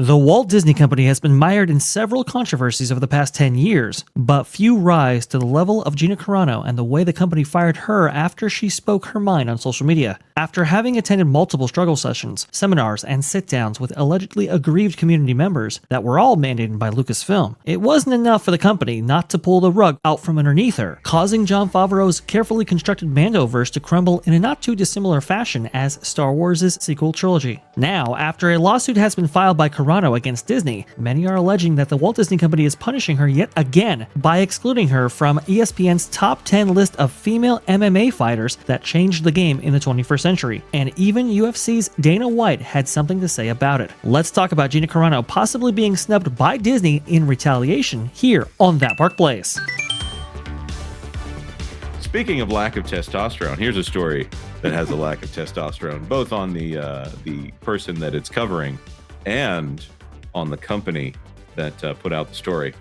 The Walt Disney Company has been mired in several controversies over the past 10 years, but few rise to the level of Gina Carano and the way the company fired her after she spoke her mind on social media. After having attended multiple struggle sessions, seminars, and sit-downs with allegedly aggrieved community members that were all mandated by Lucasfilm, it wasn't enough for the company not to pull the rug out from underneath her, causing Jon Favreau's carefully constructed Mandoverse to crumble in a not too dissimilar fashion as Star Wars' sequel trilogy. Now, after a lawsuit has been filed by Carano against Disney, many are alleging that the Walt Disney Company is punishing her yet again by excluding her from ESPN's top 10 list of female MMA fighters that changed the game in the 21st century. And even UFC's Dana White had something to say about it. Let's talk about Gina Carano possibly being snubbed by Disney in retaliation here on That Park Place. Speaking of lack of testosterone, here's a story that has a lack of testosterone, both on the person that it's covering and on the company that put out the story.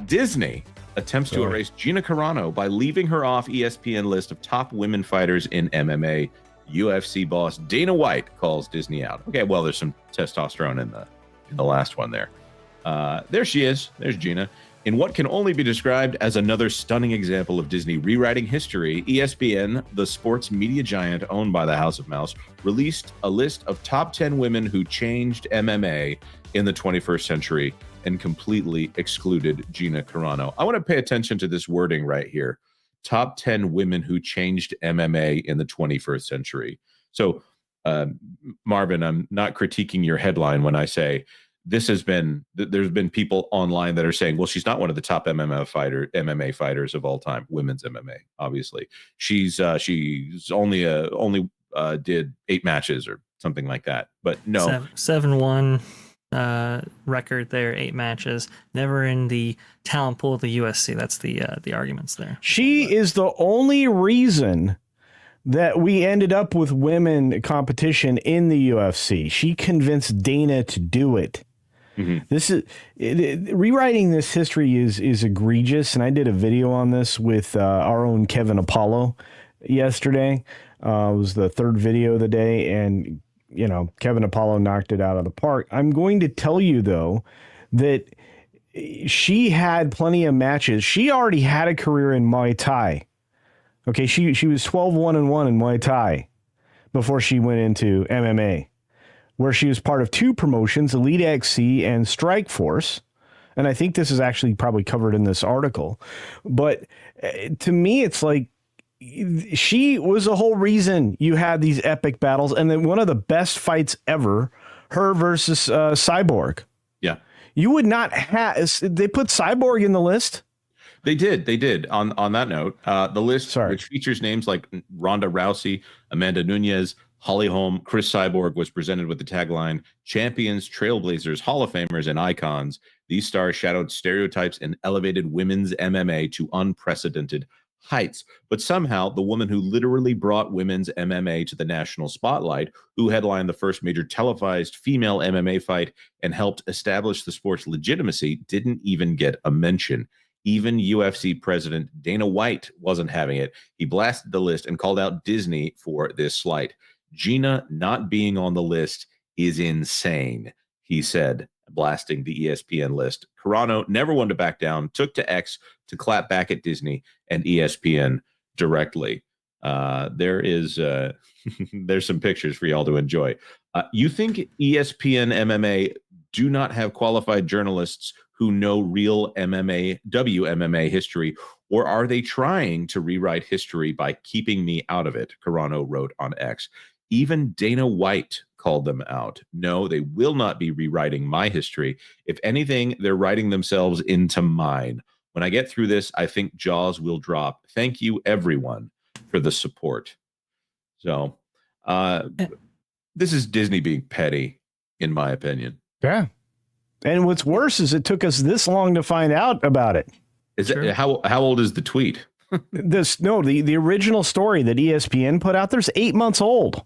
Disney attempts to erase Gina Carano by leaving her off ESPN list of top women fighters in MMA. UFC boss Dana White calls Disney out. Okay, well, there's some testosterone in the last one there. There she is. There's Gina. In what can only be described as another stunning example of Disney rewriting history, ESPN, the sports media giant owned by the House of Mouse, released a list of top 10 women who changed MMA in the 21st century and completely excluded Gina Carano. I want to pay attention to this wording right here. Top 10 women who changed MMA in the 21st century. So, Marvin, I'm not critiquing your headline when I say there's been people online that are saying, well, she's not one of the top MMA fighters of all time, women's MMA, obviously. She's only did 8 matches or something like that. But no. 7-1 record there, 8 matches, never in the talent pool of the USC. That's the arguments there. She is the only reason that we ended up with women competition in the UFC. She convinced Dana to do it. Mm-hmm. This is rewriting this history is egregious, and I did a video on this with our own Kevin Apollo yesterday. It was the third video of the day, and Kevin Apollo knocked it out of the park. I'm going to tell you though that she had plenty of matches. She already had a career in Muay Thai. Okay, she was 12-1-1 in Muay Thai before she went into MMA, where she was part of 2 promotions, Elite XC and Strike Force. And I think this is actually probably covered in this article. But to me, it's like she was the whole reason you had these epic battles. And then one of the best fights ever, her versus Cyborg. Yeah. You would not have, they put Cyborg in the list. They did. On that note, the list, which features names like Ronda Rousey, Amanda Nunes, Holly Holm, Chris Cyborg, was presented with the tagline, Champions, Trailblazers, Hall of Famers, and Icons. These stars shadowed stereotypes and elevated women's MMA to unprecedented heights. But somehow, the woman who literally brought women's MMA to the national spotlight, who headlined the first major televised female MMA fight and helped establish the sport's legitimacy, didn't even get a mention. Even UFC president Dana White wasn't having it. He blasted the list and called out Disney for this slight. Gina not being on the list is insane, he said, blasting the ESPN list. Carano never wanted to back down, took to X to clap back at Disney and ESPN directly. There's some pictures for y'all to enjoy. You think ESPN MMA do not have qualified journalists who know real WMMA history, or are they trying to rewrite history by keeping me out of it? Carano wrote on X. Even Dana White called them out. No, they will not be rewriting my history. If anything, they're writing themselves into mine. When I get through this, I think jaws will drop. Thank you, everyone, for the support. So this is Disney being petty, in my opinion. Yeah. And what's worse is it took us this long to find out about it. Is it how old is the tweet? The original story that ESPN put out there's 8 months old.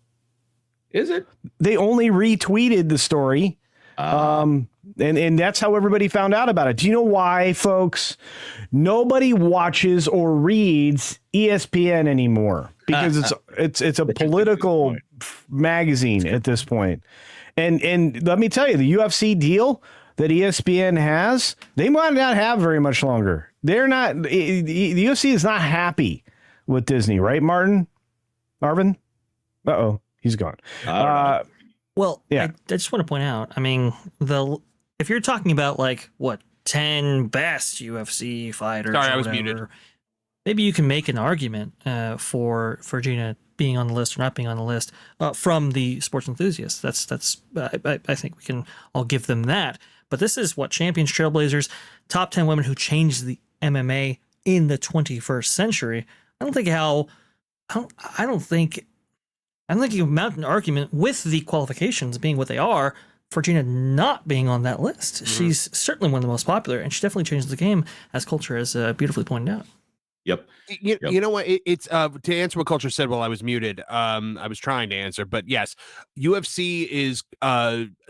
Is it? They only retweeted the story. And that's how everybody found out about it. Do you know why, folks? Nobody watches or reads ESPN anymore because it's a political magazine at this point. And let me tell you, the UFC deal that ESPN has, they might not have very much longer. They're not, the UFC is not happy with Disney, right, Marvin? Uh-oh, he's gone. Well, yeah. I just want to point out, I mean, if you're talking about 10 best UFC fighters, sorry, I was muted. Maybe you can make an argument for Gina being on the list or not being on the list from the sports enthusiasts. That's I think we can all give them that. But this is what Champions Trailblazers, top 10 women who changed the MMA in the 21st century. I don't think you can mount an argument with the qualifications being what they are for Gina not being on that list. Mm-hmm. She's certainly one of the most popular, and she definitely changed the game, as Culture has beautifully pointed out. Yep. You know what? It's to answer what Culture said while I was muted. I was trying to answer, but yes, UFC is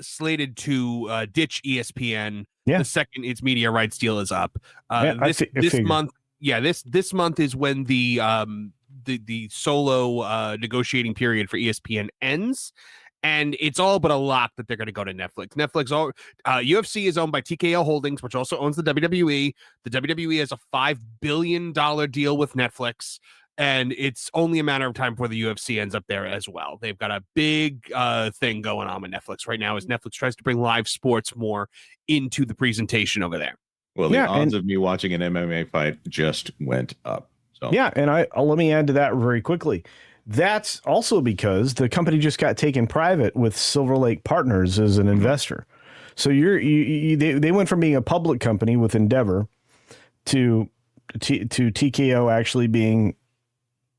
slated to ditch ESPN the second its media rights deal is up. This month. Yeah, this month is when the solo negotiating period for ESPN ends. And it's all but a lock that they're going to go to Netflix. UFC is owned by TKO Holdings, which also owns the WWE. The WWE has a $5 billion deal with Netflix, and it's only a matter of time before the UFC ends up there as well. They've got a big thing going on with Netflix right now as Netflix tries to bring live sports more into the presentation over there. Well, the odds of me watching an MMA fight just went up. So yeah, and let me add to that very quickly. That's also because the company just got taken private with Silver Lake Partners as an investor. So they went from being a public company with Endeavor to TKO actually being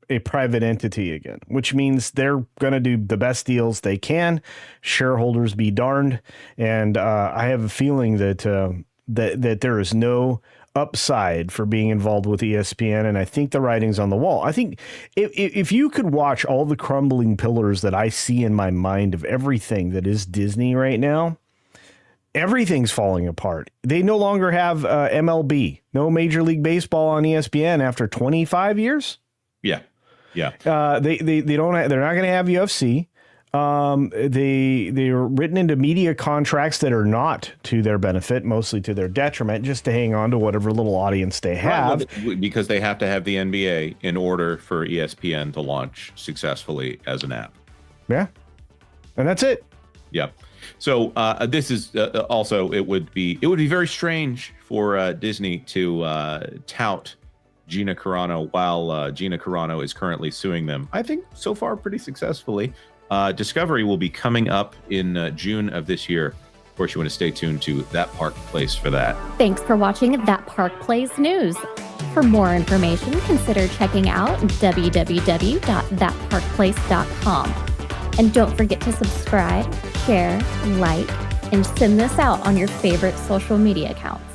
a private entity again, which means they're going to do the best deals they can. Shareholders be darned. And I have a feeling that there is no upside for being involved with ESPN, and I think the writing's on the wall. I think if you could watch all the crumbling pillars that I see in my mind of everything that is Disney right now, everything's falling apart. They no longer have MLB, no Major League Baseball on ESPN after 25 years. Yeah. They don't. They're not going to have UFC. They are written into media contracts that are not to their benefit, mostly to their detriment, just to hang on to whatever little audience they have. Right, well, because they have to have the NBA in order for ESPN to launch successfully as an app. Yeah, and that's it. Yeah. So this is also it would be very strange for Disney to tout Gina Carano while Gina Carano is currently suing them. I think so far pretty successfully. Discovery will be coming up in June of this year. Of course, you want to stay tuned to That Park Place for that. Thanks for watching That Park Place News. For more information, consider checking out www.thatparkplace.com. And don't forget to subscribe, share, like, and send this out on your favorite social media accounts.